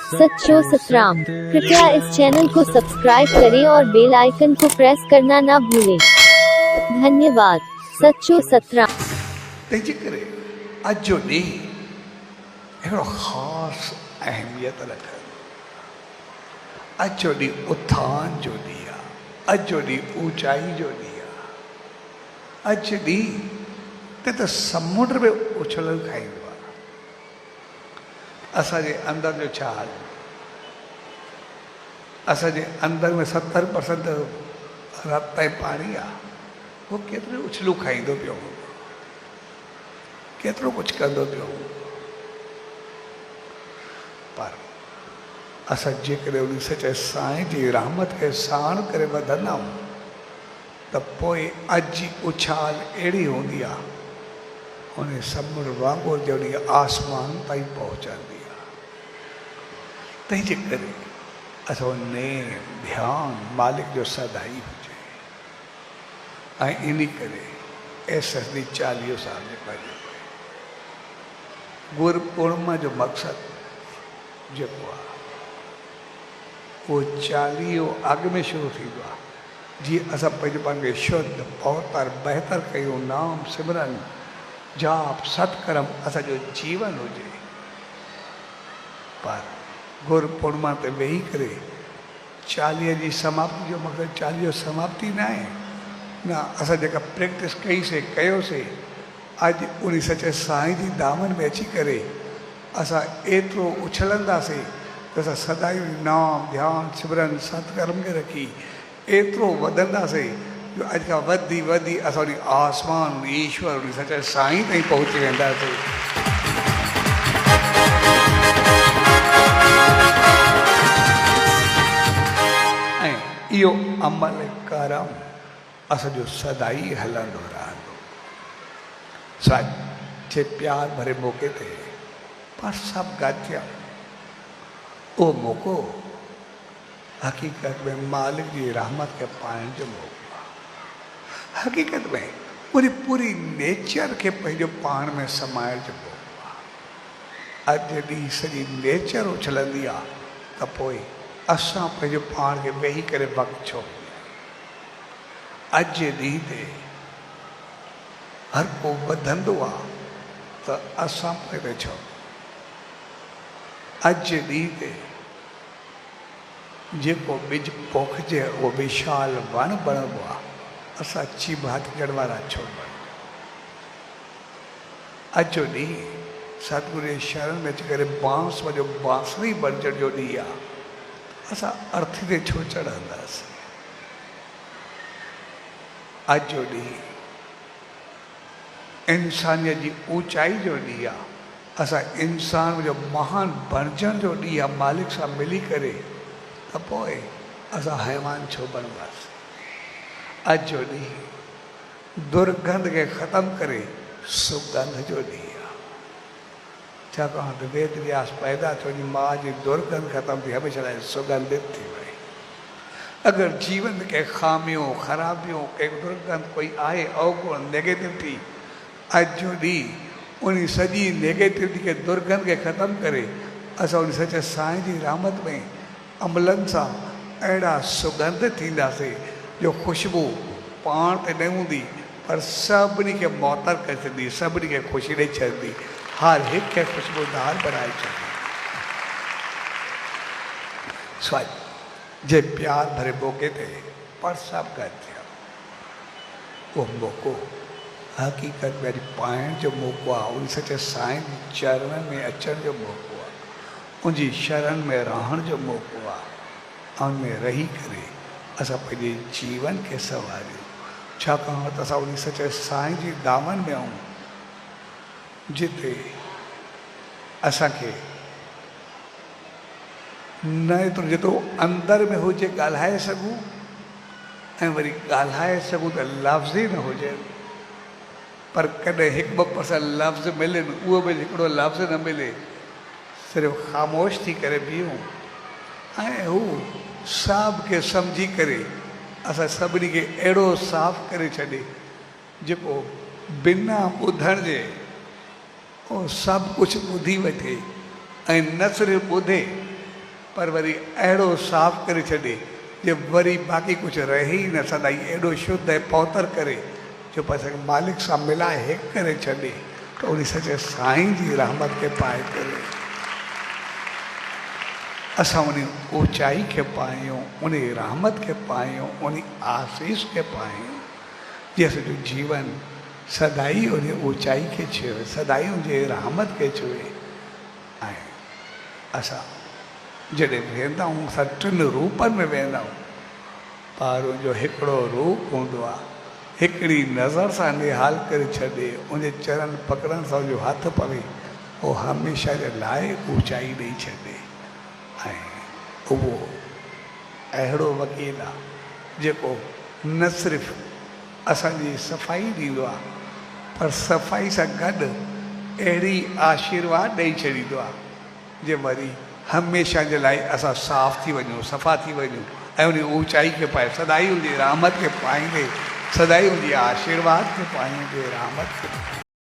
सच्चो सतराम। कृपया इस चैनल को सब्सक्राइब करें और बेल आइकन को प्रेस करना ना भूलें। धन्यवाद। सच्चो सतराम। तंहिंजे करे अॼु जो ॾींहुं हिकिड़ो ख़ासि अहमियत रखनि। अॼु जो ॾींहुं उथान जो ॾींहुं आहे। अॼु जो ॾींहुं ऊचाई जो ॾींहुं आहे। अॼु जो ॾींहुं त समुंड में उछलनि खाईंदो आहे। असांजे अंदरि जो छा हाल? असांजे अंदरि में 70% राति ताईं पाणी आहे। उहो केतिरो उछलूं खाईंदो पियो, केतिरो कुझु कंदो पियो। पर असां जेकॾहिं उन सचे साईं जी रहमत खे साण करे वधंदा आहियूं त पोइ अॼु जी उछाल अहिड़ी हूंदी आहे, उन समुंड वांगुरु जहिड़ी आसमान ताईं पहुचंदी आहे। तंहिंजे करे असां नेम ध्यानु मालिक जो सदाई हुजे। ऐं इन करे एसएसडी 40 साल जे पंहिंजे गुरु पूर्णिमा जो मक़सदु जेको आहे उहो 40 अॻु में शुरू थींदो आहे। जीअं असां पंहिंजे पाण खे शुद्ध पवित्र बहितर कयूं, नाम सिमरन जाप सत्कर्म असांजो जीवन हुजे। पर गुरु पूर्णिमा ते वेही करे 40 जी समाप्ति जो मक़सदु 40 जो समाप्ति न आहे। न असां जेका प्रैक्टिस कईसीं कयोसीं, अॼु उन सचे साईं जी दामन में अची करे असां एतिरो उछलंदासीं त असां सदाई नाम ध्यानु सिमरन सत्कर्म खे रखी एतिरो वधंदासीं जो अॼु खां वधी वधी असां उन आसमान ईश्वर उन सचे साईं ताईं पहुची वेंदासीं। ऐं इहो अमल करम असांजो सदाई हलंदो रहंदो। सचे प्यार भरे मौक़े ते पर सभु गॾिया उहो मौक़ो हक़ीक़त में मालिक जी रहमत खे पाइण जो मौक़ो आहे। हक़ीक़त में पूरी पूरी नेचर खे पंहिंजो पाण में समाइण जो मौक़ो आहे। अॼु ॾींहुं सॼी नेचर उछलंदी आहे त पोइ असां पंहिंजो पाण खे वेही करे वक़्तु छो? अॼु जे ॾींहं ते हर को वधंदो आहे त असां पोइ छो? अॼु जे ॾींहं ते जेको ॿिज पोखिजे उहो विशाल वण बणिबो आहे, असां अची भातिजण वारा छो बणूं? अॼु जो ॾींहुं सतगुरु जे शरण में अची करे बांस वॼो बांसुरी बणजण जो ॾींहुं आहे, असां अर्थी ते छो चढ़ंदासीं? अॼु जो ॾींहुं इंसानियत जी ऊचाई जो ॾींहुं आहे, असां इंसान जो महान बणजण जो ॾींहुं आहे। मालिक सां मिली करे त पोइ असां हैवान छो बणंदासीं? अॼु जो ॾींहुं दुर्गंध खे ख़तमु करे सुगंध जो ॾींहुं आहे। छाकाणि त वेद व्यास पैदा थियो, मां जी दुर्गंध ख़तमु थी, हमेशह लाइ सुगंधित थी वई। अगरि जीवन में कंहिं ख़ामियूं ख़राबियूं कंहिं दुर्गंध कोई आहे अवगुण नेगेटिविटी, अॼु जो ॾींहुं उन सॼी नेगेटिविटी खे दुर्गंध खे ख़तमु करे असां उन सचे साईं जी रहमत में अमलनि सां अहिड़ा सुगंध थींदासीं जो ख़ुशबू पाण ते न हूंदी पर सभिनी खे मुअतर करे छॾंदी, सभिनी खे ख़ुशी ॾेई छॾंदी, हर हिकु खे ख़ुशबूदार बणाए छॾंदी। जे प्यार भरे मौक़े ते पर सभु गॾु थिया, उहो मौक़ो हक़ीक़त में अॼु पाइण जो मौक़ो आहे। उन सचे साईं जी चरणनि में अचण जो मौक़ो आहे, उनजी शरण में रहण जो मौक़ो आहे। ऐं उनमें रही करे असां पंहिंजे जीवन खे संवारियूं। छाकाणि त असां उन सचे साईं जी दामन में आहियूं, जिते असांखे न एतिरो जेतिरो अंदरि में हुजे ॻाल्हाए सघूं, ऐं वरी ॻाल्हाए सघूं त लफ़्ज़ ई न हुजे। पर कॾहिं 1-2% लफ़्ज़ मिलनि, उहो बि हिकिड़ो लफ़्ज़ न मिले, सिर्फ़ु ख़ामोश थी करे बीहूं ऐं हू सभ खे सम्झी करे असां सभिनी खे अहिड़ो साफ़ करे छॾे जेको बिना ॿुधण जे उहो सभु कुझु ॿुधी वठे ऐं न सिर्फ़ु ॿुधे पर वरी अहिड़ो साफ़ करे छॾे जे वरी बाक़ी कुझु रहे ई न सदाई एॾो शुद्ध ऐं पवित्र करे जो असांखे मालिक सां मिलाए हिकु करे छॾे त उन सचे साईं जी रहमत खे पाए करे असां उन ऊचाई खे पायूं, उन रहमत खे पायूं, उन आसीस खे पायूं जीअं असांजो जीवन सदाई उन ऊचाई खे छुए, सदाई उनजे रहमत खे छुए। ऐं असां जॾहिं वेंदा आहियूं असां टिनि रूपनि में वेंदा आहियूं। पारो जो हिकिड़ो रूप हूंदो आहे, हिकिड़ी नज़र सां निहाल करे छॾे उनजे चरण पकड़ण सां जो हथु पवे उहो हमेशह जे लाइ ऊचाई ॾेई छॾे। ऐं उहो अहिड़ो वकील आहे जेको न सिर्फ़ु असांजी सफ़ाई ॾींदो आहे पर सफ़ाई सां गॾु अहिड़ी आशीर्वाद ॾेई छॾींदो आहे जे वरी हमेशह जे लाइ असां साफ़ थी वञूं, सफ़ा थी वञूं ऐं उन ऊचाई खे पाए सदाई उनजी रहमत खे पाईंदे, सदाई उनजी आशीर्वाद खे पाईंदे रहमत खे